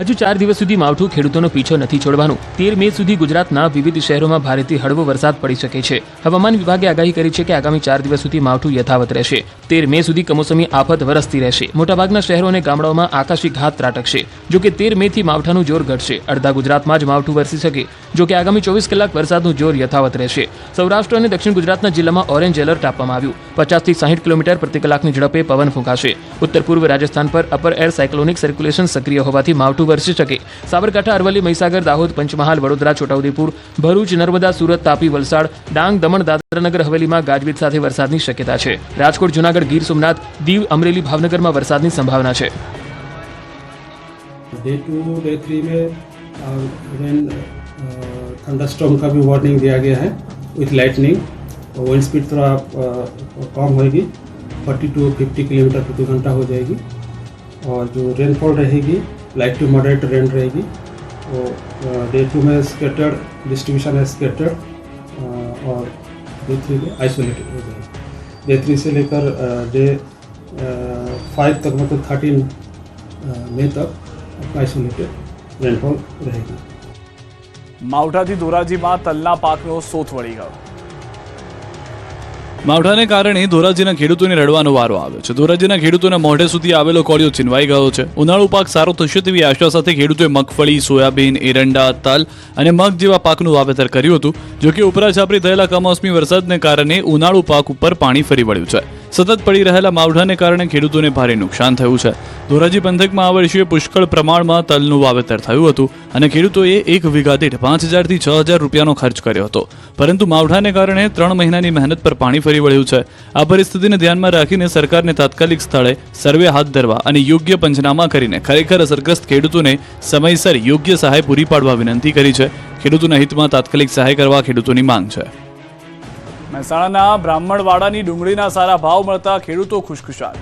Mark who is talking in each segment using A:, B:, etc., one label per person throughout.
A: હજુ 4 દિવસ સુધી માવઠું ખેડૂતોનો પીછો નથી છોડવાનું. 13 મે સુધી ગુજરાતના વિવિધ શહેરોમાં ભારેથી હળવો વરસાદ પડી શકે છે. હવામાન વિભાગે આગાહી કરી છે કે આગામી 4 દિવસ સુધી માવઠું યથાવત રહેશે. 13 મે સુધી કમોસમી આફત વરસતી રહેશે. મોટાભાગના શહેરો અને ગામડાઓમાં આકાશી ઘાત ત્રાટકશે. જોકે 13 મે થી માવઠાનું જોર ઘટશે. અડધા ગુજરાતમાં જ માવઠું વરસી શકે. જોકે આગામી 24 કલાક વરસાદનું જોર યથાવત રહેશે. સૌરાષ્ટ્ર અને દક્ષિણ ગુજરાતના જિલ્લામાં ઓરેન્જ એલર્ટ આપવામાં આવ્યું. 50 થી 60 કિલોમીટર પ્રતિ કલાકની ઝડપે પવન ફૂંકાશે. ઉત્તર પૂર્વ રાજસ્થાન પર અપર એર સાયક્લોનિક સર્ક્યુલેશન સક્રિય હોવાથી માવઠું વરસી શકે. સાબરકાંઠા, અરવલ્લી, મહીસાગર, દાહોદ, પંચમહાલ, વડોદરા, છોટાઉદેપુર, ભરૂચ, નર્મદા, સુરત, તાપી, વલસાડ, ડાંગ, દમણ, દાદરાનગર હવેલીમાં ગાજવીજ સાથે વરસાદની શક્યતા છે. રાજકોટ, જૂનાગઢ, ગીર સોમનાથ, દીવ, અમરેલી, ભાવનગરમાં વરસાદની સંભાવના છે.
B: डे 2 डे 3 में रेन थंडरस्टॉर्म का भी वार्निंग दिया गया है विथ लाइटनिंग. विंड स्पीड थोड़ा कम होगी, 40 to 50 किलोमीटर प्रति घंटा हो जाएगी. और जो रेनफॉल रहेगी लाइट टू मॉडरेट रेन रहेगी. वो डे 2 में स्केटर्ड डिस्ट्रीब्यूशन है, स्केटर्ड, और डे 3 में आइसोलेटेड हो जाएगी. डे 3 से लेकर डे 5 तक मतलब 13 मई तक આઇસોલેટેડ રેનફોલ રહેगी.
C: માવઠાથી ધોરાજીમાં તલના પાકનો સોથ વળી ગયો.
D: માવઠાને કારણે ધોરાજીના ખેડૂતોને રડવાનો વારો આવ્યો છે. ધોરાજીના ખેડૂતોના મોઢે સુધી આવેલો કોળિયો છીનવાઈ ગયો છે. ઉનાળુ પાક સારો થશે તેવી આશા સાથે ખેડૂતોએ મગફળી, સોયાબીન, એરંડા, તલ અને મગ જેવા પાકનું વાવેતર કર્યું હતું. જોકે ઉપરાછાપરી થયેલા કમોસમી વરસાદને કારણે ઉનાળુ પાક ઉપર પાણી ફરી વળ્યું છે. સતત પડી રહેલા માવઠાને કારણે ખેડૂતોને ભારે નુકસાન થયું છે. ધોરાજી પંથકમાં આ વર્ષે પુષ્કળ પ્રમાણમાં તલનું વાવેતર થયું હતું અને ખેડૂતોએ 1 વીઘા દીઠ 5000 થી 6000 રૂપિયાનો ખર્ચ કર્યો હતો. પરંતુ માવઠાને કારણે 3 મહિનાની મહેનત પર પાણી ફરી વળ્યું છે. આ પરિસ્થિતિને ધ્યાનમાં રાખીને સરકારને તાત્કાલિક સ્થળે સર્વે હાથ ધરવા અને યોગ્ય પંચનામા કરીને ખરેખર અસરગ્રસ્ત ખેડૂતોને સમયસર યોગ્ય સહાય પૂરી પાડવા વિનંતી કરી છે. ખેડૂતોના હિતમાં તાત્કાલિક સહાય કરવા ખેડૂતોની માંગ છે.
C: મહેસાણાના બ્રાહ્મણવાડાની ડુંગળીના સારા ભાવ મળતા ખેડૂતો ખુશખુશાલ.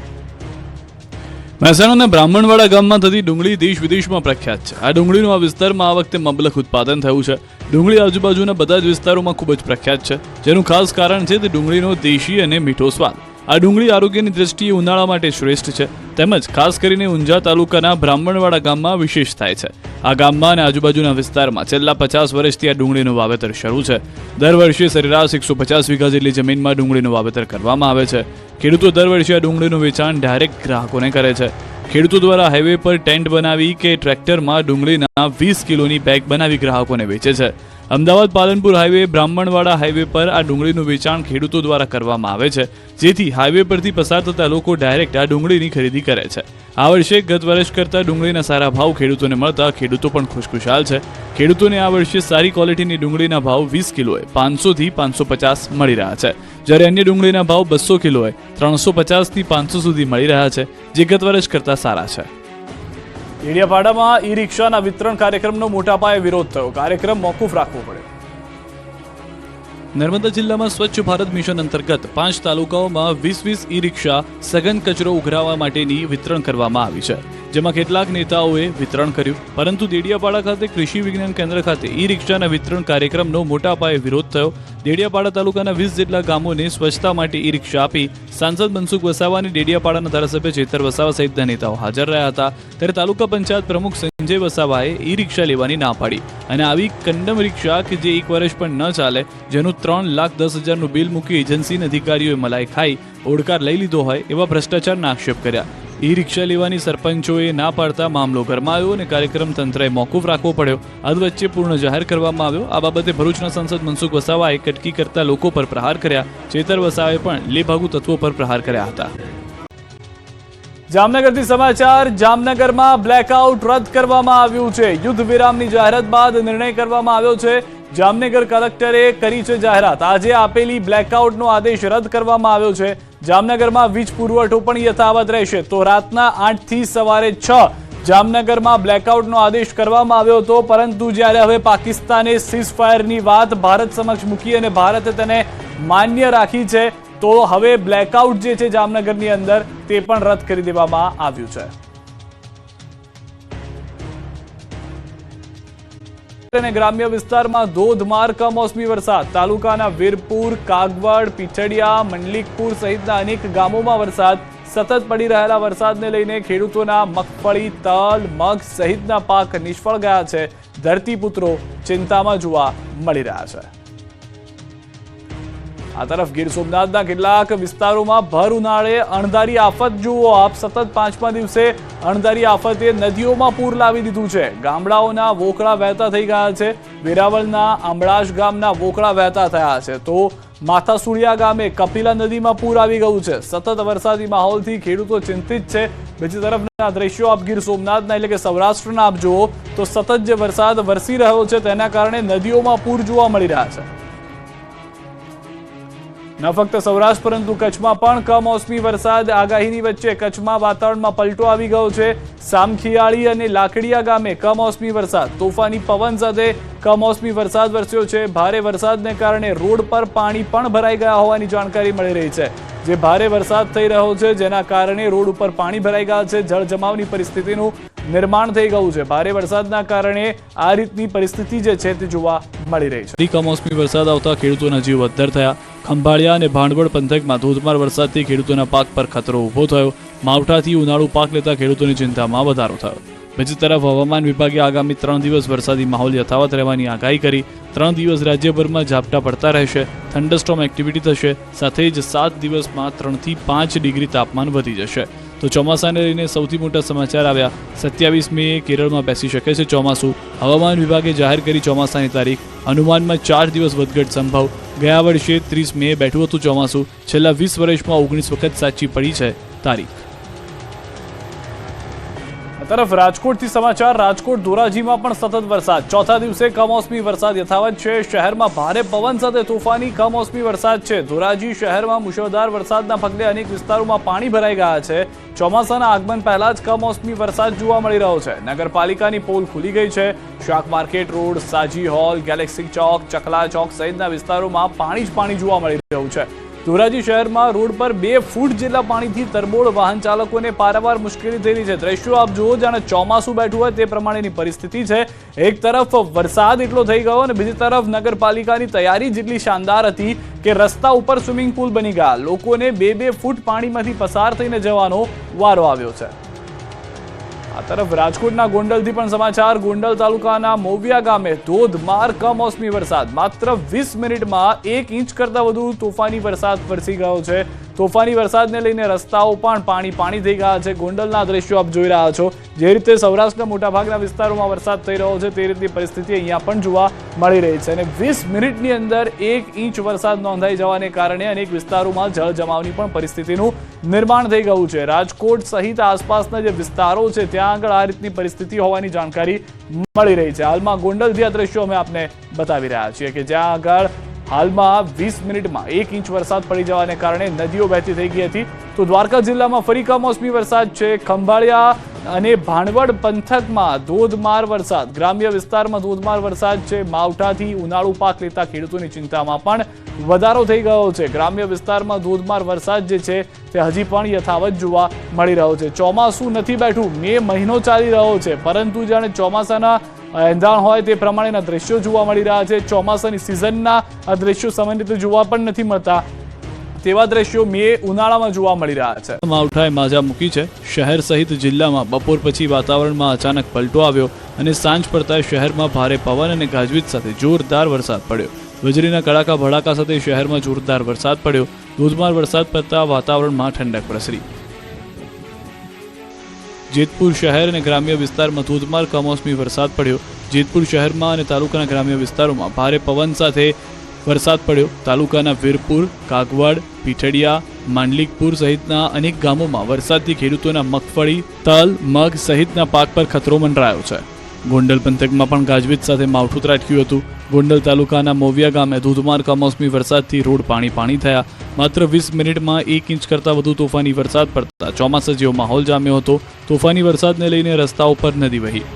D: મહેસાણાના બ્રાહ્મણવાડા ગામમાં થતી ડુંગળી દેશ વિદેશમાં પ્રખ્યાત છે. આ ડુંગળીનું આ વિસ્તારમાં આ વખતે મબલખ ઉત્પાદન થયું છે. ડુંગળી આજુબાજુના બધા જ વિસ્તારોમાં ખૂબ જ પ્રખ્યાત છે. જેનું ખાસ કારણ છે તે ડુંગળીનો દેશી અને મીઠો સ્વાદ. આ ડુંગળી આરોગ્યની દ્રષ્ટિએ ઉનાળા માટે શ્રેષ્ઠ છે. તેમજ ખાસ કરીને ઊંઝા તાલુકાના બ્રાહ્મણવાડા ગામમાં વિશેષ થાય છે. આ ગામમાં અને આજુબાજુના વિસ્તારમાં છેલ્લા 50 વર્ષથી આ ડુંગળીનું વાવેતર શરૂ છે. દર વર્ષે સરેરાશ 150 વીઘા જેટલી જમીનમાં ડુંગળીનું વાવેતર કરવામાં આવે છે. ખેડૂતો દર વર્ષે આ ડુંગળીનું વેચાણ ડાયરેક્ટ ગ્રાહકોને કરે છે. ખેડૂતો દ્વારા હાઈવે પર ટેન્ટ બનાવી કે ટ્રેક્ટરમાં ડુંગળીના 20 કિલોની બેગ બનાવી ગ્રાહકોને વેચે છે. અમદાવાદ પાલનપુર હાઈવે, બ્રાહ્મણવાડા હાઈવે પર આ ડુંગળીનું વેચાણ ખેડૂતો દ્વારા કરવામાં આવે છે. જેથી હાઈવે પરથી પસાર થતા લોકો ડાયરેક્ટ આ ડુંગળીની ખરીદી કરે છે. આ વર્ષે ગત વર્ષ કરતાં ડુંગળીના સારા ભાવ ખેડૂતોને મળતા ખેડૂતો પણ ખુશખુશાલ છે. ખેડૂતોને આ વર્ષે સારી ક્વોલિટીની ડુંગળીના ભાવ 20 કિલોએ 500 થી 550 મળી રહ્યા છે. જ્યારે અન્ય ડુંગળીના ભાવ 200 કિલોએ 350 થી 500 સુધી મળી રહ્યા છે, જે ગત વર્ષ કરતાં સારા છે.
C: ડેડિયાપાડામાં ઈ રિક્ષાના વિતરણ કાર્યક્રમનો મોટા પાયે વિરોધ થયો. કાર્યક્રમ મોકૂફ રાખવો પડ્યો.
D: નર્મદા જિલ્લામાં સ્વચ્છ ભારત મિશન અંતર્ગત 5 તાલુકાઓમાં 20 ઈ રિક્ષા સઘન કચરો ઉઘરાવવા માટેની વિતરણ કરવામાં આવી છે. જેમાં કેટલાક નેતાઓએ વિતરણ કર્યું, પરંતુ દેડિયાપાડા ખાતે કૃષિ વિજ્ઞાન કેન્દ્ર ખાતે ઈ રિક્ષાના વિતરણ કાર્યક્રમનો મોટા પાયે વિરોધ થયો. દેડિયાપાડા તાલુકાના 20 જેટલા ગામોને સ્વચ્છતા માટે ઈ રિક્ષા આપી સાંસદ મનસુખ વસાવા અને દેડિયાપાડાના ધારાસભ્ય ચેતર વસાવા સહિતના નેતાઓ હાજર રહ્યા હતા. ત્યારે તાલુકા પંચાયત પ્રમુખ સંજય વસાવાએ ઈ રિક્ષા લેવાની ના પાડી અને આવી કંડમ રિક્ષા કે જે 1 વર્ષ પણ ન ચાલે, જેનું 3,10,000નું બિલ મૂકી એજન્સીના અધિકારીઓએ મલાઈ ખાઈ ઓડકાર લઈ લીધો હોય એવા ભ્રષ્ટાચારના આક્ષેપ કર્યા. ઈ રિક્ષા લેવાની સરપંચોએ ના પાડતા મામલો ગરમાયો અને કાર્યક્રમ તંત્રએ મોકૂફ રાખવો પડ્યો. અધવચ્ચે પૂર્ણ જાહેર કરવામાં આવ્યો. આ બાબતે ભરૂચના સાંસદ મનસુખ વસાવાએ કટકી કરતા લોકો પર પ્રહાર કર્યા. ચેતર વસાવાએ પણ લેભાગુ તત્વો પર પ્રહાર કર્યા હતા.
C: જામનગરથી સમાચાર. જામનગરમાં બ્લેકઆઉટ રદ કરવામાં આવ્યું છે. યુદ્ધ વિરામની જાહેરાત બાદ નિર્ણય કરવામાં આવ્યો છે. જામનગર કલેક્ટરે કરી છે જાહેરાત. આજે આપેલી બ્લેકઆઉટનો આદેશ રદ કરવામાં આવ્યો છે. જામનગરમાં વીજ પુરવઠો પણ યથાવત રહેશે. તો રાતના 8 થી સવારે 6 જામનગરમાં બ્લેકઆઉટનો આદેશ કરવામાં આવ્યો હતો. પરંતુ જ્યારે હવે પાકિસ્તાને સીઝફાયરની વાત ભારત સમક્ષ મૂકી અને ભારતે તેને માન્ય રાખી છે, તો હવે બ્લેકઆઉટ જે છે જામનગરની અંદર તે પણ રદ કરી દેવામાં આવ્યું છે. અને ગ્રામ્ય વિસ્તારમાં ધોધમાર કમોસમી વરસાદ. તાલુકાના વીરપુર, કાગવડ, પીછડિયા, મંડલિકપુર સહિતના અનેક ગામોમાં વરસાદ સતત પડી રહેલા વરસાદને લઈને ખેડૂતોના મગફળી, તલ, મગ સહિતના પાક નિષ્ફળ ગયા છે. ધરતીપુત્રો ચિંતામાં જોવા મળી રહ્યા છે. આ તરફ ગીર સોમનાથના કેટલાક વિસ્તારોમાં ભર ઉનાળે અણધારી આફત જુઓ આપ. સતત 5મા દિવસે અણધારી આફતે નદીઓમાં પૂર લાવી દીધું છે. ગામડાઓના વોકળા વહેતા થઈ ગયા છે. વેરાવળના આંબળાશ ગામના વોકળા વહેતા થયા છે, તો માથાસુળિયા ગામે કપિલા નદીમાં પૂર આવી ગયું છે. સતત વરસાદી માહોલથી ખેડૂતો ચિંતિત છે. બીજી તરફના દ્રશ્યો આપ ગીર સોમનાથના એટલે કે સૌરાષ્ટ્રના આપ જુઓ તો સતત જે વરસાદ વરસી રહ્યો છે તેના કારણે નદીઓમાં પૂર જોવા મળી રહ્યા છે. ન ફક્ત સૌરાષ્ટ્ર પરંતુ કચ્છમાં પણ કમોસમી વરસાદ આગાહીની વચ્ચે કચ્છમાં વાતાવરણમાં પલટો આવી ગયો છે. સામખિયાળી અને લાકડીયા ગામે કમોસમી વરસાદ, તોફાની પવન સાથે કમોસમી વરસાદ વરસ્યો છે. ભારે વરસાદને કારણે રોડ પર પાણી પણ ભરાઈ ગયા હોવાની જાણકારી મળી રહી છે. જે ભારે વરસાદ થઈ રહ્યો છે જેના કારણે રોડ ઉપર પાણી ભરાઈ ગયા છે. જળજમાવની પરિસ્થિતિનું નિર્માણ થઈ ગયું છે. ભારે વરસાદના કારણે આ રીતની પરિસ્થિતિ જે છે તે જોવા મળી રહી છે.
D: કમોસમી વરસાદ આવતા ખેડૂતોના જીવ અદ્ધર થયા. ખંભાળિયા અને ભાંડવડ પંથકમાં ધોધમાર વરસાદથી ખેડૂતોના પાક પર ખતરો ઊભો થયો. માવઠાથી ઉનાળુ પાક લેતા ખેડૂતોની ચિંતામાં વધારો થયો. બીજી તરફ હવામાન વિભાગે આગામી 3 દિવસ વરસાદી માહોલ યથાવત રહેવાની આગાહી કરી. 3 દિવસ રાજ્યભરમાં ઝાપટા પડતા રહેશે. થંડરસ્ટોર્મ એક્ટિવિટી થશે. સાથે જ 7 દિવસમાં 3 થી 5 ડિગ્રી તાપમાન વધી જશે. તો ચોમાસાને લઈને સૌથી મોટા સમાચાર આવ્યા. 27 મે કેરળમાં બેસી શકે છે ચોમાસું. હવામાન વિભાગે જાહેર કરી ચોમાસાની તારીખ. અનુમાનમાં 4 દિવસ વધઘટ સંભવ. ગયા વર્ષે 30 મે બેઠું હતું ચોમાસું. છેલ્લા 20 વર્ષમાં 19 વખત સાચી પડી છે તારીખ.
C: તરફ રાજકોટથી સમાચાર. રાજકોટ ધોરાજીમાં પણ સતત વરસાદ. ચોથા દિવસે કમોસમી વરસાદ યથાવત છે. શહેરમાં ભારે પવન સાથે તોફાની કમોસમી વરસાદ છે. ધોરાજી શહેરમાં મુશળધાર વરસાદના પગલે અનેક વિસ્તારોમાં પાણી ભરાઈ ગયા છે. ચોમાસાના આગમન પહેલા જ કમોસમી વરસાદ જોવા મળી રહ્યો છે. નગરપાલિકાની પોલ ખુલી ગઈ છે. શાક માર્કેટ રોડ, સાજી હોલ, ગેલેક્સી ચોક, ચકલા ચોક સહિતના વિસ્તારોમાં પાણી જ પાણી જોવા મળી રહ્યું છે. ધોરાજી શહેરમાં રોડ પર 2 ફૂટ જેટલા પાણીથી તરબોળ વાહન ચાલકોને પારાવાર મુશ્કેલી થઈ રહી છે. દ્રશ્યો આપ જુઓ જાણે ચોમાસું બેઠું હોય તે પ્રમાણેની પરિસ્થિતિ છે. એક તરફ વરસાદ એટલો થઈ ગયો અને બીજી તરફ નગરપાલિકાની તૈયારી જેટલી શાનદાર હતી કે રસ્તા ઉપર સ્વિમિંગ પુલ બની ગયા. લોકોને 2-2 ફૂટ પાણીમાંથી પસાર થઈને જવાનો વારો આવ્યો છે. આ તરફ રાજકોટના ગોંડલથી પણ સમાચાર. ગોંડલ તાલુકાના મોવિયા ગામે ધોધમાર કમોસમી વરસાદ. માત્ર 20 મિનિટમાં 1 ઇંચ કરતા વધુ તોફાની વરસાદ વરસી ગયો છે. તોફાની વરસાદને લઈને રસ્તાઓ પણ પાણી થઈ ગયા છે. ગોંડલના દ્રશ્યો આપ જોઈ રહ્યા છો. જે રીતે સૌરાષ્ટ્રના મોટાભાગના વિસ્તારોમાં વરસાદ થઈ રહ્યો છે તે રીતની પરિસ્થિતિ અહીંયા પણ જોવા મળી રહી છે. અને 20 મિનિટની અંદર 1 ઇંચ વરસાદ નોંધાઈ જવાને કારણે અનેક વિસ્તારોમાં જળ જમાવની પણ પરિસ્થિતિનું નિર્માણ થઈ ગયું છે. રાજકોટ સહિત આસપાસના જે વિસ્તારો છે ત્યાં આગળ આ રીતની પરિસ્થિતિ હોવાની જાણકારી મળી રહી છે. હાલમાં ગોંડલથી આ દ્રશ્યો અમે આપને બતાવી રહ્યા છીએ કે જ્યાં આગળ હાલમાં 20 મિનિટમાં 1 ઇંચ વરસાદ પડી જવાને કારણે નદીઓ વહેતી થઈ ગઈ હતી. તો દ્વારકા જિલ્લામાં ફરી કમોસમી વરસાદ છે. ખંભાળિયા અને ભાણવડ પંથકમાં ધોધમાર વરસાદ. ગ્રામ્ય વિસ્તારમાં ધોધમાર વરસાદ છે. માવઠાથી ઉનાળુ પાક લેતા ખેડૂતોની ચિંતામાં પણ વધારો થઈ ગયો છે. ગ્રામ્ય વિસ્તારમાં ધોધમાર વરસાદ જે છે તે હજી પણ યથાવત જોવા મળી રહ્યો છે. ચોમાસું નથી બેઠું. મે મહિનો ચાલી રહ્યો છે પરંતુ જાણે ચોમાસાના એંધાણ હોય તે પ્રમાણેના દ્રશ્યો જોવા મળી રહ્યા છે. ચોમાસાની સિઝનના આ દ્રશ્યો સામાન્ય રીતે જોવા પણ નથી મળતા. તેવા દ્રશ્યો મે ઉનાળામાં જોવા મળી રહ્યા છે.
D: માવઠાએ માજા મૂકી છે. શહેર સહિત જિલ્લામાં બપોર પછી વાતાવરણમાં અચાનક પલટો આવ્યો અને સાંજ પડતા શહેરમાં ભારે પવન અને ગાજવીજ સાથે જોરદાર વરસાદ પડ્યો. વીજળીના કડાકા ભડાકા સાથે શહેરમાં જોરદાર વરસાદ પડ્યો. ધોધમાર વરસાદ પડતા વાતાવરણમાં ઠંડક પ્રસરી. જેતપુર શહેર અને ગ્રામ્ય વિસ્તારમાં ધોધમાર કમોસમી વરસાદ પડ્યો. જેતપુર શહેરમાં અને તાલુકાના ગ્રામ્ય વિસ્તારોમાં ભારે પવન સાથે વરસાદ પડ્યો. તાલુકાના વીરપુર, કાગવડ, પીઠડિયા, માંડલિકપુર સહિતના અનેક ગામોમાં વરસાદથી ખેડૂતોના મગફળી, તલ, મગ સહિતના પાક પર ખતરો મંડરાયો છે. ગોંડલ પંથકમાં પણ ગાજવીજ સાથે માવઠું ત્રાટક્યું હતું. ગોંડલ તાલુકાના મોવિયા ગામે ધોધમાર કમોસમી વરસાદથી રોડ પાણી થયા. માત્ર 20 મિનિટમાં 1 ઇંચ કરતાં વધુ તોફાની વરસાદ પડતા ચોમાસા જેવો માહોલ જામ્યો હતો. તોફાની વરસાદને લઈને રસ્તાઓ પર નદી વહી.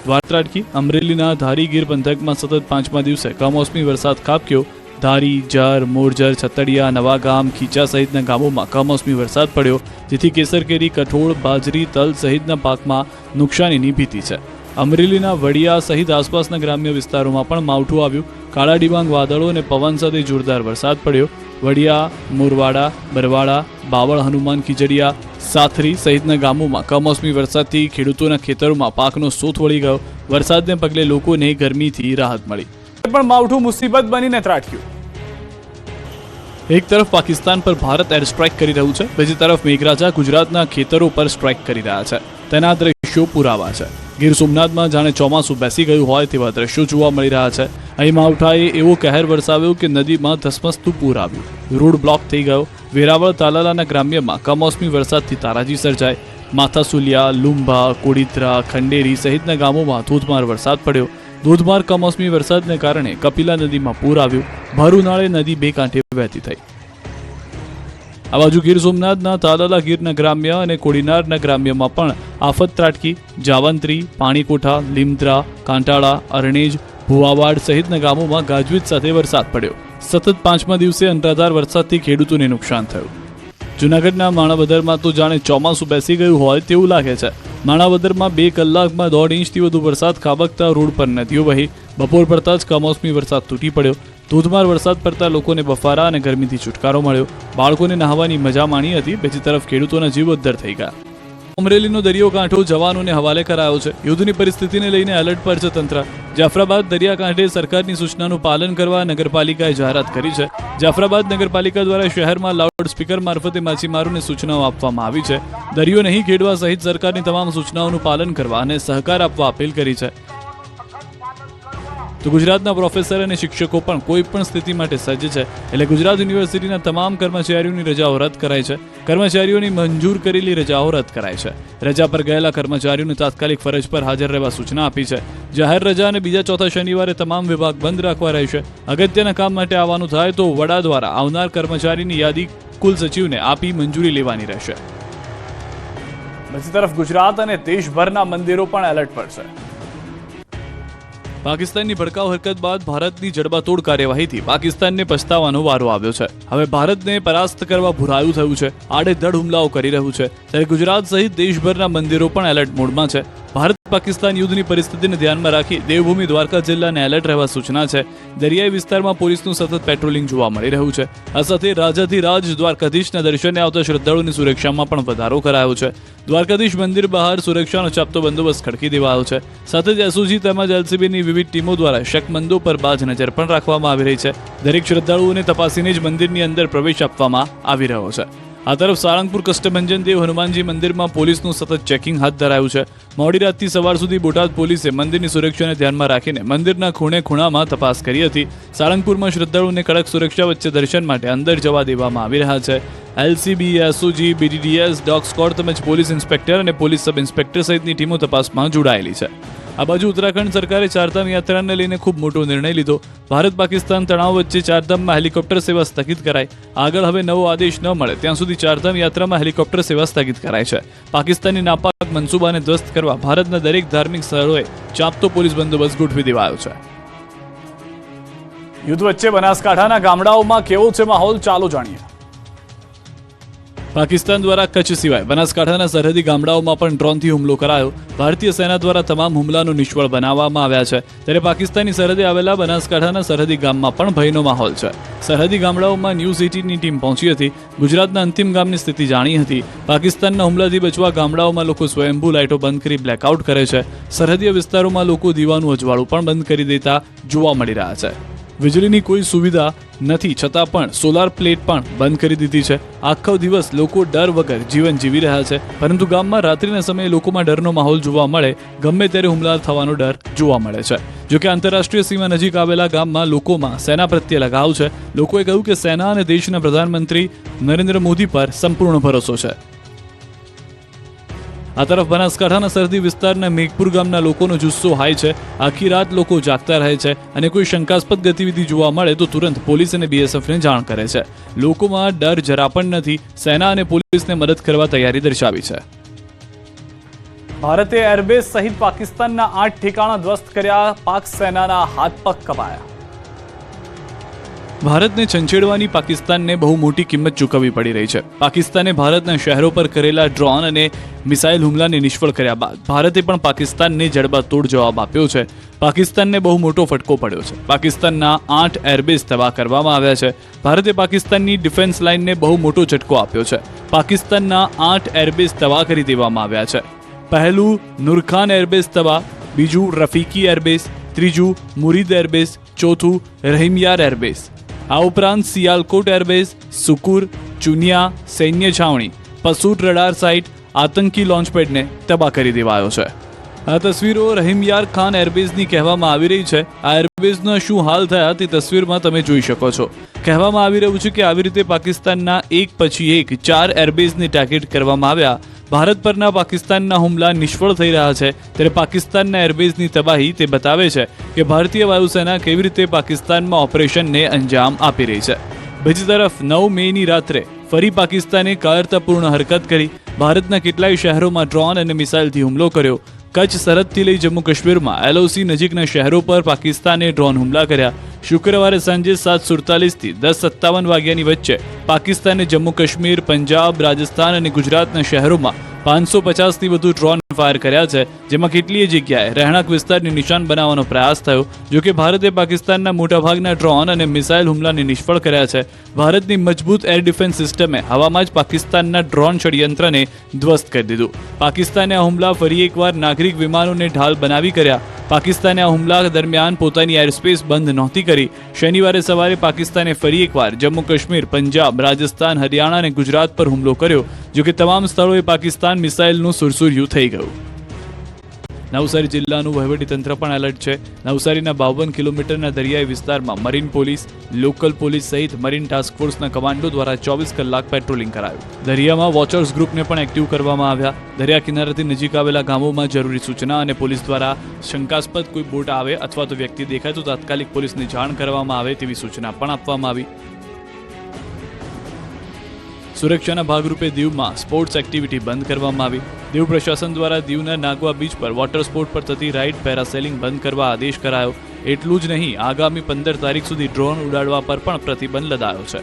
D: વાર ત્રાટકી. અમરેલીના ધારી ગીર પંથકમાં સતત 5મા દિવસે કમોસમી વરસાદ ખાબક્યો. ધારી, જર, મોરજર, છતડિયા, નવાગામ, ખીચા સહિતના ગામોમાં કમોસમી વરસાદ પડ્યો, જેથી કેસર કેરી, કઠોળ, બાજરી, તલ સહિતના પાકમાં નુકસાનીની ભીતિ છે. અમરેલીના વડિયા સહિત આસપાસના ગ્રામ્ય વિસ્તારોમાં પણ માવઠું આવ્યું. કાળા ડિબાંગ વાદળો અને પવન સાથે જોરદાર વરસાદ પડ્યો. વડિયા, મોરવાડા, બરવાડા, બાવળ, હનુમાન ખીજડીયા, સાથરી સહિતના ગામોમાં કમોસમી વરસાદથી ખેડૂતોના ખેતરોમાં પાકનો સોથ વળી ગયો. વરસાદને પગલે લોકોને ગરમીથી રાહત મળી.
C: પણ માવઠું મુસીબત બનીને ત્રાટક્યું.
D: એક તરફ પાકિસ્તાન પર ભારત એર સ્ટ્રાઇક કરી રહ્યું છે, બીજી તરફ મેઘરાજા ગુજરાતના ખેતરો પર સ્ટ્રાઇક કરી રહ્યા છે. તેના દ્રશ્યો પુરાવા છે. ગીર સોમનાથમાં જાણે ચોમાસું બેસી ગયું હોય તેવા દ્રશ્યો જોવા મળી રહ્યા છે. અહીં માવઠાએ એવો કહેર વરસાવ્યો કે નદીમાં ધસમસતું પૂર આવ્યું, રોડ બ્લોક થઈ ગયો. વેરાવળ તાલાલાના ગ્રામ્યમાં કમોસમી વરસાદથી તારાજી સર્જાઈ. માથાસુલિયા, લુંભા, કોડીત્રા, ખંડેરી સહિતના ગામોમાં ધોધમાર વરસાદ પડ્યો. ધોધમાર કમોસમી વરસાદને કારણે કપિલા નદીમાં પૂર આવ્યું. ભર ઉનાળે નદી બે કાંઠે વહેતી થઈ. આ બાજુ ગીર સોમનાથના તાલાલા ગીરના ગ્રામ્ય અને કોડીનારના ગ્રામ્યમાં પણ આફત ત્રાટકી. જાવંત્રી, પાણીકોઠા, લીમત્રા, કાંટાળા, અરણેજ, ભુવાવાડ સહિતના ગામોમાં ગાજવીજ સાથે વરસાદ પડ્યો. સતત 5મા દિવસે અનરાધાર વરસાદથી ખેડૂતોને નુકસાન થયું. જૂનાગઢના માણાવદરમાં તો જાણે ચોમાસું બેસી ગયું હોય તેવું લાગે છે. માણાવદરમાં 2 કલાકમાં 1.5 ઇંચથી વધુ વરસાદ ખાબકતા રોડ પર નદીઓ વહી. બપોર પડતા જ કમોસમી વરસાદ તૂટી પડ્યો. ધોધમાર વરસાદ પડતા લોકોને બફારા અને ગરમીથી છુટકારો મળ્યો. બાળકોને નહાવાની મજા માણી હતી. બીજી તરફ ખેડૂતોના જીવ અદ્ધર થઈ ગયા. અમરેલીનો દરિયો કાંઠો જવાનોને હવાલે કરાયો છે. યુદ્ધની પરિસ્થિતિને લઈને એલર્ટ પર છે તંત્ર. જાફરાબાદ દરિયાકાંઠે સરકારની સૂચનાનું પાલન કરવા નગરપાલિકાએ જાહેરાત કરી છે. જાફરાબાદ નગરપાલિકા દ્વારા શહેરમાં લાઉડ સ્પીકર મારફતે માછીમારોને સૂચનાઓ આપવામાં આવી છે. દરિયો નહીં ખેડવા સહિત સરકારની તમામ સૂચનાઓનું પાલન કરવા અને સહકાર આપવા અપીલ કરી છે. તો ગુજરાતના પ્રોફેસર અને શિક્ષકો પણ કોઈ પણ સ્થિતિ માટે સજ્જ છે. એટલે ગુજરાત યુનિવર્સિટીના તમામ કર્મચારીઓની રજાઓ રદ કરાઈ છે. કર્મચારીઓની મંજૂર કરેલી રજાઓ રદ કરાઈ છે. રજા પર ગયેલા કર્મચારીઓને તાત્કાલિક ફરજ પર હાજર રહેવા સૂચના આપી છે. જાહેર રજા અને બીજા ચોથા શનિવારે તમામ વિભાગ બંધ રાખવા રહેશે. અગત્યના કામ માટે આવવાનું થાય તો વડા દ્વારા આવનાર કર્મચારીની યાદી કુલ સચિવને આપી મંજૂરી લેવાની રહેશે.
C: બીજી તરફ ગુજરાત અને દેશભરના મંદિરો પણ એલર્ટ પર છે.
D: પાકિસ્તાનની ભડકાઉ હરકત બાદ ભારતની જડબાતોડ કાર્યવાહીથી પાકિસ્તાનને પછતાવાનો વારો આવ્યો છે. હવે ભારતને પરાસ્ત કરવા ભુરાયું થયું છે. આડેધડ હુમલાઓ કરી રહ્યું છે. ત્યારે ગુજરાત સહિત દેશભરના મંદિરો પણ એલર્ટ મોડમાં છે. ભારત પાકિસ્તાન યુદ્ધની પરિસ્થિતિને ધ્યાનમાં રાખી દેવભૂમિ દ્વારકા જિલ્લાને એલર્ટ રહેવા સૂચના છે. દરિયાઈ વિસ્તારમાં પોલીસનું સતત પેટ્રોલિંગ જોવા મળી રહ્યું છે. આ સાથે રાજાધિરાજ દ્વારકાધીશના દર્શને આવતા શ્રદ્ધાળુઓની સુરક્ષામાં પણ વધારો કરાયો છે. દ્વારકાધીશ મંદિર બહાર સુરક્ષાનો ચાપતો બંદોબસ્ત ખડકી દેવાયો છે. સાથે જ એસઓજી તેમજ એલસીબીની વિવિધ ટીમો દ્વારા શકમંદો પર બાજ નજર પણ રાખવામાં આવી રહી છે. દરેક શ્રદ્ધાળુઓને તપાસીને જ મંદિરની અંદર પ્રવેશ આપવામાં આવી રહ્યો છે. આ તરફ સાળંગપુર કષ્ટભંજન દેવ હનુમાનજી મંદિરમાં પોલીસનું સતત ચેકિંગ હાથ ધરાયું છે. મોડી રાતથી સવાર સુધી બોટાદ પોલીસે મંદિરની સુરક્ષાને ધ્યાનમાં રાખીને મંદિરના ખૂણે ખૂણામાં તપાસ કરી હતી. સાળંગપુરમાં શ્રદ્ધાળુઓને કડક સુરક્ષા વચ્ચે દર્શન માટે અંદર જવા દેવામાં આવી રહ્યા છે. LCB, SOG, BDDS, dog squad તેમજ પોલીસ ઇન્સ્પેક્ટર અને પોલીસ સબ ઇન્સ્પેક્ટર સહિતની ટીમો તપાસમાં જોડાયેલી છે. આ બાજુ ઉત્તરાખંડ સરકારે ચારધામ યાત્રાને લઈને ખૂબ મોટો નિર્ણય લીધો. ભારત પાકિસ્તાન તણાવ વચ્ચે ચારધામમાં હેલિકોપ્ટર સેવા સ્થગિત કરાઈ. આગળ હવે નવો આદેશ ન મળે ત્યાં સુધી ચારધામ યાત્રામાં હેલિકોપ્ટર સેવા સ્થગિત કરાઈ છે. પાકિસ્તાની નાપાક મનસૂબાને ધ્વસ્ત કરવા ભારતના દરેક ધાર્મિક સ્થળોએ ચાંપતો પોલીસ બંદોબસ્ત ગોઠવી દેવાયો છે.
C: યુદ્ધ વચ્ચે બનાસકાંઠાના ગામડાઓમાં કેવો છે માહોલ, ચાલો જાણીએ.
D: પાકિસ્તાન દ્વારા કચ્છ સિવાય બનાસકાંઠાના સરહદી ગામડાઓમાં પણ ડ્રોનથી હુમલો કરાયો. ભારતીય સેના દ્વારા તમામ હુમલાનો નિષ્ફળ બનાવવામાં આવ્યા છે. ત્યારે પાકિસ્તાની સરહદે આવેલા બનાસકાંઠાના સરહદી ગામમાં પણ ભયનો માહોલ છે. સરહદી ગામડાઓમાં ન્યૂઝ 18ની ટીમ પહોંચી હતી. ગુજરાતના અંતિમ ગામની સ્થિતિ જાણી હતી. પાકિસ્તાનના હુમલાથી બચવા ગામડાઓમાં લોકો સ્વયંભૂ લાઇટો બંધ કરી બ્લેકઆઉટ કરે છે. સરહદીય વિસ્તારોમાં લોકો દીવાનું અજવાળું પણ બંધ કરી દેતા જોવા મળી રહ્યા છે. વીજળીની કોઈ સુવિધા નથી છતાં પણ સોલાર પ્લેટ પણ બંધ કરી દીધી છે. આખો દિવસ લોકો ડર વગર જીવન જીવી રહ્યા છે. પરંતુ ગામમાં રાત્રિના સમયે લોકોમાં ડરનો માહોલ જોવા મળે. ગમે ત્યારે હુમલા થવાનો ડર જોવા મળે છે. જોકે આંતરરાષ્ટ્રીય સીમા નજીક આવેલા ગામમાં લોકોમાં સેના પ્રત્યે લગાવ છે. લોકોએ કહ્યું કે સેના અને દેશના પ્રધાનમંત્રી નરેન્દ્ર મોદી પર સંપૂર્ણ ભરોસો છે. આ તરફ બનાસકાંઠાના સરહદી વિસ્તારના મેઘપુર ગામના લોકોનો જુસ્સો હાઈ છે. આખી રાત લોકો જાગતા રહે છે અને કોઈ શંકાસ્પદ ગતિવિધિ જોવા મળે તો તુરંત પોલીસ અને બીએસએફને જાણ કરે છે. લોકોમાં ડર જરા પણ નથી. સેના અને પોલીસને મદદ કરવા તૈયારી દર્શાવી છે.
C: ભારતે એરબેઝ સહિત પાકિસ્તાનના 8 ઠેકાણા ધ્વસ્ત કર્યા. પાક સેનાના હાથ પગ કપાયા.
D: ભારતને છંછેડવાની પાકિસ્તાનને બહુ મોટી કિંમત ચૂકવવી પડી રહી છે. પાકિસ્તાને ભારતના શહેરો પર કરેલા ડ્રોન અને મિસાઇલ હુમલાને નિષ્ફળ કર્યા બાદ ભારતે પણ પાકિસ્તાનને જડબાતોડ જવાબ આપ્યો છે. પાકિસ્તાનને બહુ મોટો ફટકો પડ્યો છે. પાકિસ્તાનના 8 એરબેઝ તબાહ કરવામાં આવ્યા છે. ભારતે પાકિસ્તાનની ડિફેન્સ લાઇનને બહુ મોટો ઝટકો આપ્યો છે. પાકિસ્તાનના 8 એરબેઝ તબાહ કરી દેવામાં આવ્યા છે. પહેલું નુરખાન એરબેઝ તબાહ, બીજું રફીકી એરબેઝ, ત્રીજું મુરીદ એરબેઝ, ચોથું રહીમયાર એરબેઝ. આ ઉપરાંત સિયાલકોટ એરબેઝ, સુકુર, ચુનિયા સૈન્ય છાવણી, પસૂટ રડાર સાઇટ, આતંકી લોન્ચપેડને તબાહ કરી દેવાયો છે. આ તસવીરો રહીમયાર ખાન એરબેઝની કહેવામાં આવી રહી છે. આ એરબેઝના શું હાલ થયા તે તસવીરમાં તમે જોઈ શકો છો. કહેવામાં આવી રહ્યું છે કે આવી રીતે પાકિસ્તાનના એક પછી એક 4 એરબેઝને ટાર્ગેટ કરવામાં આવ્યા. ભારત પરના પાકિસ્તાનના હુમલા નિષ્ફળ થઈ રહ્યા છે ત્યારે પાકિસ્તાનના એરબેઝની તબાહી તે બતાવે છે કે ભારતીય વાયુસેના કેવી રીતે પાકિસ્તાનમાં ઓપરેશનને અંજામ આપી રહી છે. બીજી તરફ 9 મેની રાત્રે ફરી પાકિસ્તાને કાયરતાપૂર્ણ હરકત કરી ભારતના કેટલાય શહેરોમાં ડ્રોન અને મિસાઇલથી હુમલો કર્યો. કચ્છ સરહદથી લઈ જમ્મુ કાશ્મીરમાં LOC નજીકના શહેરો પર પાકિસ્તાને ડ્રોન હુમલા કર્યા. શુક્રવારે સાંજે 7:47 થી 10:57 વાગ્યાની વચ્ચે પાકિસ્તાને જમ્મુ કાશ્મીર, પંજાબ, રાજસ્થાન અને ગુજરાતના શહેરોમાં 550થી વધુ ડ્રોન ફાયર કર્યા છે, જેમાં કેટલીય જગ્યાએ રહેણાંક વિસ્તારને નિશાન બનાવવાનો પ્રયાસ થયો. જોકે ભારતે પાકિસ્તાનના મોટાભાગના ડ્રોન અને મિસાઇલ હુમલાને નિષ્ફળ કર્યા છે. ભારતની મજબૂત એર ડિફેન્સ સિસ્ટમે હવામાં જ પાકિસ્તાનના ડ્રોન ષડયંત્રને ધ્વસ્ત કરી દીધું. પાકિસ્તાને આ હુમલા ફરી એકવાર નાગરિક વિમાનોને ઢાલ બનાવી કર્યા. પાકિસ્તાને આ હુમલા દરમિયાન પોતાની એરસ્પેસ બંધ નહોતી કરી. શનિવારે સવારે પાકિસ્તાને ફરી એકવાર જમ્મુ કાશ્મીર, પંજાબ, રાજસ્થાન, હરિયાણા અને ગુજરાત પર હુમલો કર્યો. જોકે તમામ સ્થળોએ પાકિસ્તાન મિસાઇલનું સુરસુર્યું થઈ ગયું. નવસારી જિલ્લાનું વહીવટીતંત્ર પણ એલર્ટ છે. નવસારીના 52 કિલોમીટરના દરિયાઈ વિસ્તારમાં મરીન પોલીસ, લોકલ પોલીસ સહિત મરીન ટાસ્ક ફોર્સના કમાન્ડો દ્વારા 24 કલાક પેટ્રોલિંગ કરાયું. દરિયામાં વોચર્સ ગ્રુપને પણ એક્ટિવ કરવામાં આવ્યા. દરિયા કિનારાથી નજીક આવેલા ગામોમાં જરૂરી સૂચના અને પોલીસ દ્વારા શંકાસ્પદ કોઈ બોટ આવે અથવા તો વ્યક્તિ દેખાય તો તાત્કાલિક પોલીસને જાણ કરવામાં આવે તેવી સૂચના પણ આપવામાં આવી. સુરક્ષાના ભાગરૂપે દીવમાં સ્પોર્ટ્સ એક્ટિવિટી બંધ કરવામાં આવી. દીવ પ્રશાસન દ્વારા દીવના નાગવા બીચ પર વોટર સ્પોર્ટ પર થતી રાઇડ, પેરાસેલિંગ બંધ કરવા આદેશ કરાયો. એટલું જ નહીં, આગામી 15 તારીખ સુધી ડ્રોન ઉડાડવા પર પણ પ્રતિબંધ લદાયો છે.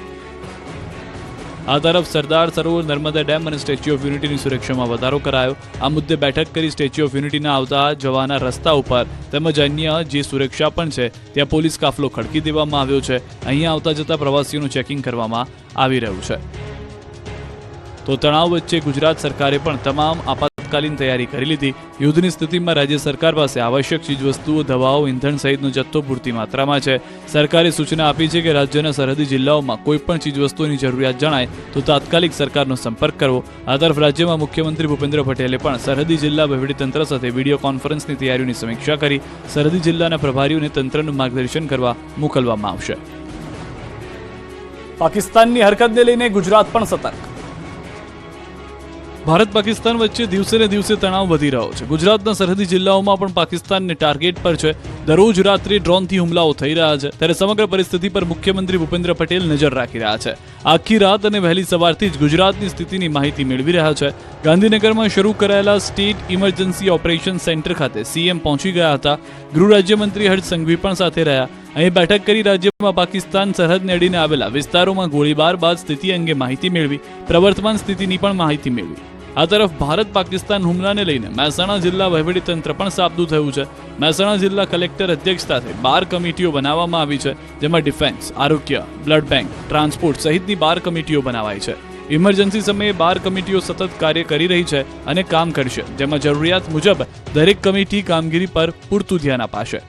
D: આ તરફ સરદાર સરોવર, નર્મદા ડેમ અને સ્ટેચ્યુ ઓફ યુનિટીની સુરક્ષામાં વધારો કરાયો. આ મુદ્દે બેઠક કરી સ્ટેચ્યુ ઓફ યુનિટીના આવતા જવાના રસ્તા ઉપર તેમજ અન્ય જે સુરક્ષા પણ છે ત્યાં પોલીસ કાફલો ખડકી દેવામાં આવ્યો છે. અહીંયા આવતા જતા પ્રવાસીઓનું ચેકિંગ કરવામાં આવી રહ્યું છે. તો તણાવ વચ્ચે ગુજરાત સરકારે પણ તમામ આપાતકાલીન તૈયારી કરી લીધી. યુદ્ધની સ્થિતિમાં રાજ્ય સરકાર પાસે આવશ્યક ચીજવસ્તુઓ, દવાઓ, ઇંધણ સહિતનો જથ્થો પૂરતી માત્રામાં છે. સરકારે સૂચના આપી છે કે રાજ્યના સરહદી જિલ્લાઓમાં કોઈપણ ચીજવસ્તુઓની જરૂરિયાત જણાય તો તાત્કાલિક સરકારનો સંપર્ક કરવો. આ તરફ રાજ્યમાં મુખ્યમંત્રી ભૂપેન્દ્ર પટેલે પણ સરહદી જિલ્લા વહીવટીતંત્ર સાથે વિડીયો કોન્ફરન્સની તૈયારીઓની સમીક્ષા કરી. સરહદી જિલ્લાના પ્રભારીઓને તંત્રનું માર્ગદર્શન કરવા મોકલવામાં આવશે.
C: પાકિસ્તાનની હરકતને લઈને ગુજરાત પણ સતર્ક.
D: ભારત પાકિસ્તાન વચ્ચે દિવસે ને દિવસે તણાવ વધી રહ્યો છે. ગુજરાતના સરહદી જિલ્લાઓમાં પણ પાકિસ્તાનને ટાર્ગેટ પર છે. દરરોજ રાત્રે ડ્રોનથી હુમલાઓ થઈ રહ્યા છે. ત્યારે સમગ્ર પરિસ્થિતિ પર મુખ્યમંત્રી ભૂપેન્દ્ર પટેલ નજર રાખી રહ્યા છે. આખી રાત અને વહેલી સવારથી જ ગુજરાતની સ્થિતિની માહિતી મેળવી રહ્યા છે. ગાંધીનગરમાં શરૂ કરાયેલા સ્ટેટ ઇમરજન્સી ઓપરેશન સેન્ટર ખાતે CM પહોંચી ગયા હતા. ગૃહ રાજ્યમંત્રી હર્ષ સંઘવી પણ સાથે રહ્યા. અહીં બેઠક કરી રાજ્યમાં પાકિસ્તાન સરહદને અડીને આવેલા વિસ્તારોમાં ગોળીબાર બાદ સ્થિતિ અંગે માહિતી મેળવી. પ્રવર્તમાન સ્થિતિની પણ માહિતી મેળવી. આ તરફ ભારત પાકિસ્તાન હુમલાને લઈને મહેસાણા જિલ્લા વહીવટીતંત્ર પણ સાબદું થયું છે. મહેસાણા જિલ્લા કલેક્ટર અધ્યક્ષ સાથે 12 કમિટીઓ બનાવવામાં આવી છે, જેમાં ડિફેન્સ, આરોગ્ય, બ્લડ બેંક, ટ્રાન્સપોર્ટ સહિતની 12 કમિટીઓ બનાવાઈ છે. ઇમરજન્સી સમયે 12 કમિટીઓ સતત કાર્ય કરી રહી છે અને કામ કરશે, જેમાં જરૂરિયાત મુજબ દરેક કમિટી કામગીરી પર પૂરતું ધ્યાન અપાશે.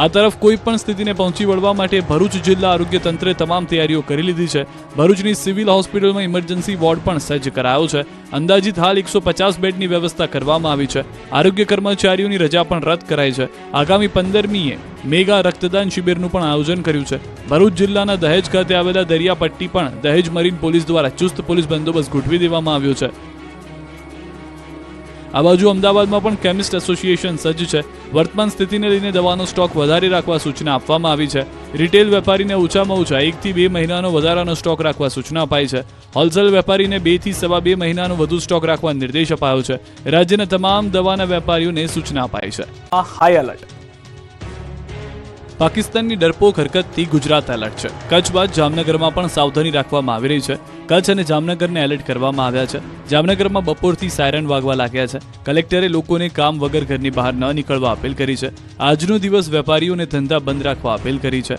D: આ તરફ કોઈ પણ સ્થિતિને પહોંચી વળવા માટે ભરૂચ જિલ્લા આરોગ્ય તંત્રે તમામ તૈયારીઓ કરી લીધી છે. ભરૂચની સિવિલ હોસ્પિટલમાં ઇમરજન્સી વોર્ડ પણ સજ્જ કરાયો છે. અંદાજિત હાલ 150 બેડની વ્યવસ્થા કરવામાં આવી છે. આરોગ્ય કર્મચારીઓની રજા પણ રદ કરાઈ છે. આગામી 15મીએ મેગા રક્તદાન શિબિરનું પણ આયોજન કર્યું છે. ભરૂચ જિલ્લાના દહેજ ખાતે આવેલા દરિયાપટ્ટી પણ દહેજ મરીન પોલીસ દ્વારા ચુસ્ત પોલીસ બંદોબસ્ત ગોઠવી દેવામાં આવ્યો છે. આ બાજુ અમદાવાદમાં પણ કેમિસ્ટ એસોસિએશન સજ્જ છે. વર્તમાન સ્થિતિને લઈને દવાનો સ્ટોક વધારે રાખવા સૂચના આપવામાં આવી છે. રિટેલ વેપારીને ઓછામાં ઓછા 1 થી 2 મહિનાનો વધારાનો સ્ટોક રાખવા સૂચના અપાઈ છે. હોલસેલ વેપારીને 2 થી સવા 2 મહિનાનો વધુ સ્ટોક રાખવા નિર્દેશ અપાયો છે. રાજ્યના તમામ દવાના વેપારીઓને સૂચના અપાઈ છે.
C: High alert.
D: પાકિસ્તાનની ડરપોક હરકતથી ગુજરાત એલર્ટ છે. કચ્છ બાદ જામનગરમાં પણ સાવધાની રાખવામાં આવી રહી છે. કચ્છ અને જામનગરને એલર્ટ કરવામાં આવ્યા છે. જામનગરમાં બપોરથી સાયરન વાગવા લાગ્યા છે. કલેક્ટરે લોકોને કામ વગર ઘરની બહાર ન નીકળવા અપીલ કરી છે. આજનો દિવસ વેપારીઓને ધંધા બંધ રાખવા અપીલ કરી છે.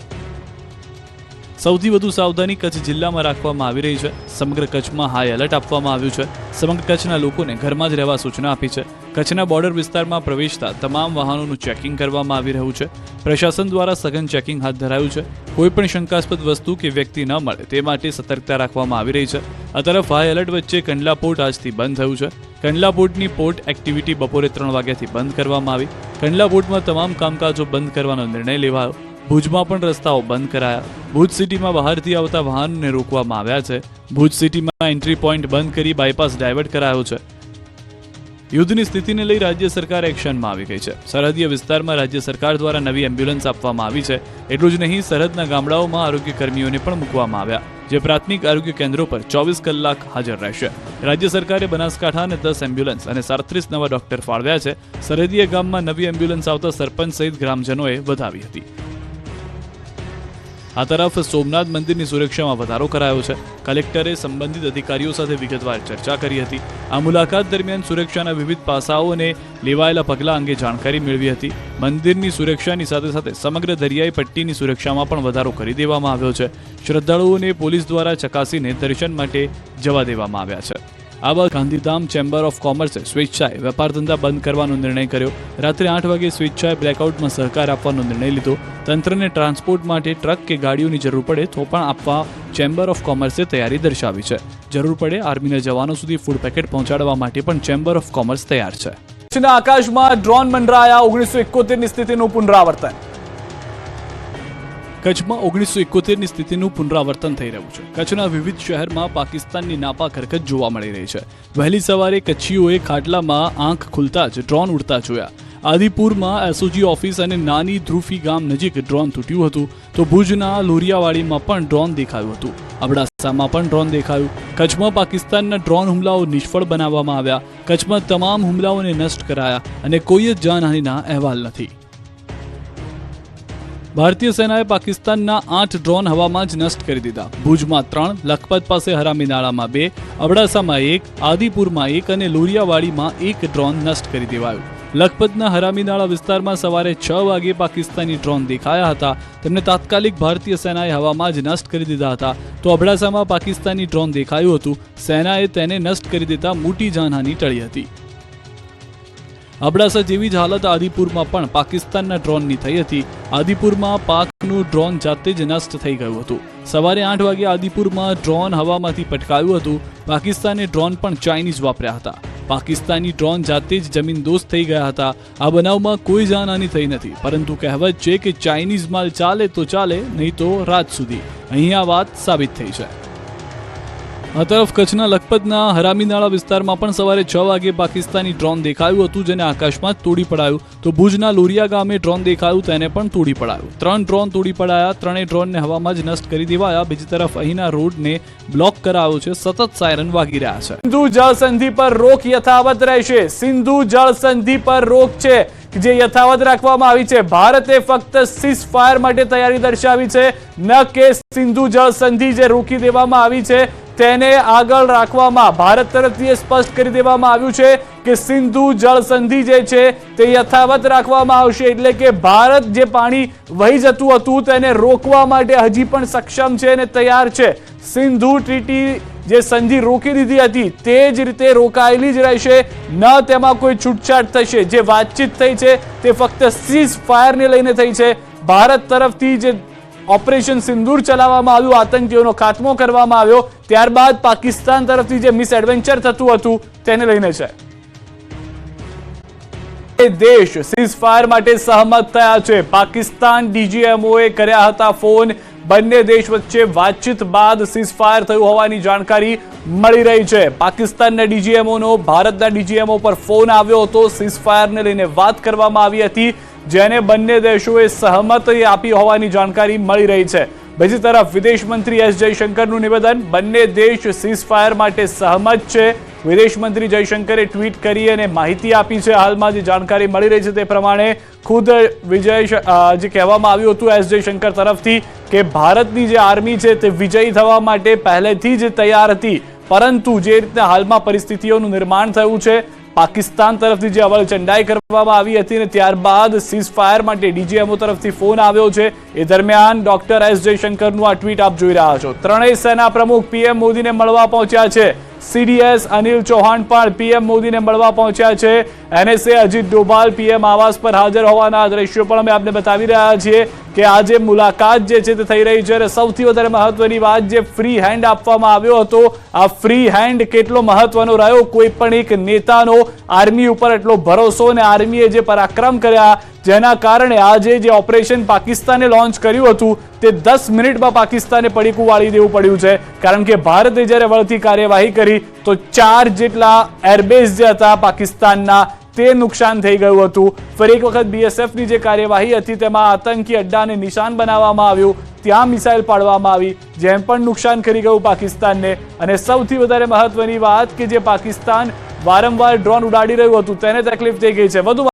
D: સૌથી વધુ સાવધાની કચ્છ જિલ્લામાં રાખવામાં આવી રહી છે. સમગ્ર કચ્છમાં હાઈ એલર્ટ આપવામાં આવ્યું છે. સમગ્ર કચ્છના લોકોને ઘરમાં જ રહેવા સૂચના આપી છે. કચ્છના બોર્ડર વિસ્તારમાં પ્રવેશતા તમામ વાહનોનું ચેકિંગ કરવામાં આવી રહ્યું છે. પ્રશાસન દ્વારા સઘન ચેકિંગ હાથ ધરાયું છે. કોઈપણ શંકાસ્પદ વસ્તુ કે વ્યક્તિ ન મળે તે માટે સતર્કતા રાખવામાં આવી રહી છે. આ તરફ હાઈ એલર્ટ વચ્ચે કંડલા પોર્ટ આજથી બંધ થયું છે. કંડલા પોર્ટની પોર્ટ એક્ટિવિટી બપોરે 3 વાગ્યાથી બંધ કરવામાં આવી. કંડલા પોર્ટમાં તમામ કામકાજો બંધ કરવાનો નિર્ણય લેવાયો. ભુજમાં પણ રસ્તાઓ બંધ કરાયા. ભુજ સિટીમાં બહારથી આવતા વાહનોને રોકવામાં આવ્યા છે. ભુજ સિટીમાં એન્ટ્રી પોઈન્ટ બંધ કરી બાયપાસ ડાયવર્ટ કરાયો છે. યુદ્ધની સ્થિતિને લઈ રાજ્ય સરકાર એક્શનમાં આવી ગઈ છે. સરહદીય વિસ્તારમાં રાજ્ય સરકાર દ્વારા નવી એમ્બ્યુલન્સ આપવામાં આવી છે. એટલું જ નહીં, સરહદના ગામડાઓમાં આરોગ્ય કર્મીઓને પણ મૂકવામાં આવ્યા, જે પ્રાથમિક આરોગ્ય કેન્દ્રો પર 24 કલાક હાજર રહેશે. રાજ્ય સરકારે બનાસકાંઠાને 10 એમ્બ્યુલન્સ અને 37 નવા ડોક્ટર ફાળવ્યા છે. સરહદીય ગામમાં નવી એમ્બ્યુલન્સ આવતા સરપંચ સહિત ગ્રામજનોએ વધાવી હતી. આ તરફ સોમનાથ મંદિરની સુરક્ષામાં વધારો કરાયો છે. કલેક્ટરે સંબંધિત અધિકારીઓ સાથે વિગતવાર ચર્ચા કરી હતી. આ મુલાકાત દરમિયાન સુરક્ષાના વિવિધ પાસાઓ અને લેવાયેલા પગલાં અંગે જાણકારી મેળવી હતી. મંદિરની સુરક્ષાની સાથે સાથે સમગ્ર દરિયાઈ પટ્ટીની સુરક્ષામાં પણ વધારો કરી દેવામાં આવ્યો છે. શ્રદ્ધાળુઓને પોલીસ દ્વારા ચકાસીને દર્શન માટે જવા દેવામાં આવ્યા છે. આ બાદ ગાંધીધામ ચેમ્બર ઓફ કોમર્સે સ્વેચ્છાએ વેપાર ધંધા બંધ કરવાનો નિર્ણય કર્યો. રાત્રે 8 વાગે સ્વેચ્છાએ બ્લેકઆઉટમાં સહકાર આપવાનો નિર્ણય લીધો. તંત્રને ટ્રાન્સપોર્ટ માટે ટ્રક કે ગાડીઓની જરૂર પડે તો પણ આપવા ચેમ્બર ઓફ કોમર્સે તૈયારી દર્શાવી છે. જરૂર પડે આર્મીના જવાનો સુધી ફૂડ પેકેટ પહોંચાડવા માટે પણ ચેમ્બર ઓફ કોમર્સ તૈયાર છે.
C: કચ્છના આકાશમાં ડ્રોન મંડરાયા. 1971ની સ્થિતિનું પુનરાવર્તન. કચ્છમાં 1971ની સ્થિતિનું પુનરાવર્તન થઈ રહ્યું છે. કચ્છના વિવિધ શહેરમાં પાકિસ્તાનની નાપાક હરકત જોવા મળી રહી છે. વહેલી સવારે કચ્છીઓએ ખાટલામાં આંખ ખુલતા જ ડ્રોન ઉડતા જોયા. આદિપુરમાં એસઓજી ઓફિસ અને નાની ધ્રુફી ગામ નજીક ડ્રોન તૂટ્યું હતું, તો ભુજના લોરિયાવાડીમાં પણ ડ્રોન દેખાયું હતું. અબડાસામાં પણ ડ્રોન દેખાયું. કચ્છમાં પાકિસ્તાનના ડ્રોન હુમલાઓ નિષ્ફળ બનાવવામાં આવ્યા. કચ્છમાં તમામ હુમલાઓને નષ્ટ કરાયા અને કોઈ જ જાનહાનિના અહેવાલ નથી. ભારતીય સેનાએ પાકિસ્તાનના 8 ડ્રોન હવામાં જ નષ્ટ કરી દીધા. ભુજમાં 3, લખપત પાસે હરામી નાળામાં 2, અબડાસામાં 1, આદિપુરમાં 1 અને લોરિયાવાડીમાં 1 ડ્રોન નષ્ટ કરી દેવાયું. લખપતના હરામી નાળા વિસ્તારમાં સવારે 6 વાગે પાકિસ્તાની ડ્રોન દેખાયા હતા. તેમને તાત્કાલિક ભારતીય સેનાએ હવામાં જ નષ્ટ કરી દીધા હતા. તો અબડાસામાં પાકિસ્તાની ડ્રોન દેખાયું હતું. સેનાએ તેને નષ્ટ કરી દેતા મોટી જાનહાનિ ટળી હતી. અબડાસા જેવી જ હાલત આદિપુરમાં પણ પાકિસ્તાનના ડ્રોનની થઈ હતી. આદિપુરમાં પાકનું ડ્રોન જાતે જ નષ્ટ થઈ ગયું હતું. સવારે 8 વાગે આદિપુરમાં ડ્રોન હવામાંથી પટકાયું હતું. પાકિસ્તાને ડ્રોન પણ ચાઇનીઝ વાપર્યા હતા. પાકિસ્તાની ડ્રોન જાતે જ જમીનદોસ્ત થઈ ગયા હતા. આ બનાવમાં કોઈ જાનહાનિ થઈ નથી, પરંતુ કહેવત છે કે ચાઇનીઝ માલ ચાલે તો ચાલે, નહીં તો રાત સુધી. અહીં આ વાત સાબિત થઈ છે. આ તરફ કચ્છના લખપતના હરામીનાળા વિસ્તારમાં પણ સવારે 6 વાગે પાકિસ્તાની ડ્રોન દેખાયું હતું, જેને આકાશમાં તોડી પડાયું. તો ભુજના લોરિયા ગામે ડ્રોન દેખાયું, તેને પણ તોડી પડાયું. 3 ડ્રોન તોડી પડાયા. 3 ડ્રોનને હવામાં જ નષ્ટ કરી દેવાયા. બીજી તરફ અહીંના રોડને બ્લોક કરાયો છે. સતત સાયરન વાગી રહ્યા છે. સિંધુ જળ સંધિ પર રોક યથાવત રહેશે. સિંધુ જળ સંધિ પર રોક છે જે યથાવત રાખવામાં આવી છે. ભારતે ફક્ત સીઝ ફાયર માટે તૈયારી દર્શાવી છે, ન કે સિંધુ જળ સંધિ જે રોકી દેવામાં આવી છે તેને આગળ રાખવામાં. ભારત તરફથી સ્પષ્ટ કરી દેવામાં આવ્યું છે કે સિંધુ જળ સંધિ જે છે તે યથાવત રાખવામાં આવશે. એટલે કે ભારત જે પાણી વહી જતું હતું તેને રોકવા માટે હજી પણ સક્ષમ છે અને તૈયાર છે. સિંધુ ટ્રીટી જે સંધિ રોકી દીધી હતી તે જ રીતે રોકાયેલી જ રહેશે, ન તેમાં કોઈ છૂટછાટ થશે. જે વાતચીત થઈ છે તે ફક્ત સીઝ ફાયરને લઈને થઈ છે. ભારત તરફથી જે ઓપરેશન સિંદૂર ચલાવવામાં આવ્યું, આતંકીઓનો ખાત્મો કરવામાં આવ્યો, ત્યારબાદ પાકિસ્તાન તરફથી જે મિસ એડવેન્ચર થતું હતું તેને લઈને છે. દેશ સીઝ ફાયર માટે સહમત થયા છે. પાકિસ્તાન ડીજીએમઓએ કર્યા હતા ફોન. બંને દેશ વચ્ચે વાતચીત બાદ સીઝ ફાયર થયું હોવાની જાણકારી મળી રહી છે. પાકિસ્તાનના ડીજીએમઓનો ભારતના ડીજીએમઓ પર ફોન આવ્યો હતો. સીઝ ફાયરને લઈને વાત કરવામાં આવી હતી, જેને બંને દેશોએ સહમતિ આપી હોવાની જાણકારી મળી રહી છે. બીજી તરફ વિદેશ મંત્રી એસ જયશંકરનું નિવેદન, બંને દેશ સીઝ ફાયર માટે સહમત છે. વિદેશ મંત્રી જયશંકરે ટ્વીટ કરી અને માહિતી આપી છે. હાલમાં જે જાણકારી મળી રહી છે તે પ્રમાણે ખુદ જે કહેવામાં આવ્યું હતું એસ જયશંકર તરફથી કે ભારતની જે આર્મી છે તે વિજયી થવા માટે પહેલેથી જ તૈયાર હતી, પરંતુ જે રીતના હાલમાં પરિસ્થિતિઓનું નિર્માણ થયું છે, પાકિસ્તાન તરફથી જે અવળચંડાઈ કરવામાં આવી હતી અને ત્યારબાદ સીઝ ફાયર માટે ડીજીએમઓ તરફથી ફોન આવ્યો છે. એ દરમિયાન ડોક્ટર એસ જયશંકરનું આ ટ્વીટ આપ જોઈ રહ્યા છો. ત્રણેય સેના પ્રમુખ પીએમ મોદીને મળવા પહોંચ્યા છે. સીડીએસ અનિલ ચૌહાણ પણ પીએમ મોદીને મળવા પહોંચ્યા છે. એનએસએ અજીત ડોભાલ પીએમ આવાસ પર હાજર હોવાના દ્રશ્યો પણ અમે આપને બતાવી રહ્યા છીએ કે આ જે મુલાકાત જે છે તે થઈ રહી છે. અને સૌથી વધારે મહત્વની વાત, જે ફ્રી હેન્ડ આપવામાં આવ્યો હતો, આ ફ્રી હેન્ડ કેટલો મહત્વનો રહ્યો. કોઈ પણ એક નેતાનો આર્મી ઉપર એટલો ભરોસો અને આર્મીએ જે પરાક્રમ કર્યા, જેના કારણે આજે જે ઓપરેશન પાકિસ્તાને લોન્ચ કર્યું હતું તે 10 મિનિટમાં પાકિસ્તાને પડીકું વાળી દેવું પડ્યું છે. કારણ કે ભારતે જ્યારે વળતી કાર્યવાહી કરી તો 4 જેટલા એરબેઝ જે હતા પાકિસ્તાનના તે નુકસાન થઈ ગયું હતું. ફરી એક વખત બીએસએફની જે કાર્યવાહી હતી તેમાં આતંકી અડ્ડાને નિશાન બનાવવામાં આવ્યું, ત્યાં મિસાઇલ પાડવામાં આવી, જેમ પણ નુકસાન કરી ગયું પાકિસ્તાનને. અને સૌથી વધારે મહત્વની વાત કે જે પાકિસ્તાન વારંવાર ડ્રોન ઉડાડી રહ્યું હતું તેને તકલીફ થઈ ગઈ છે. વધુ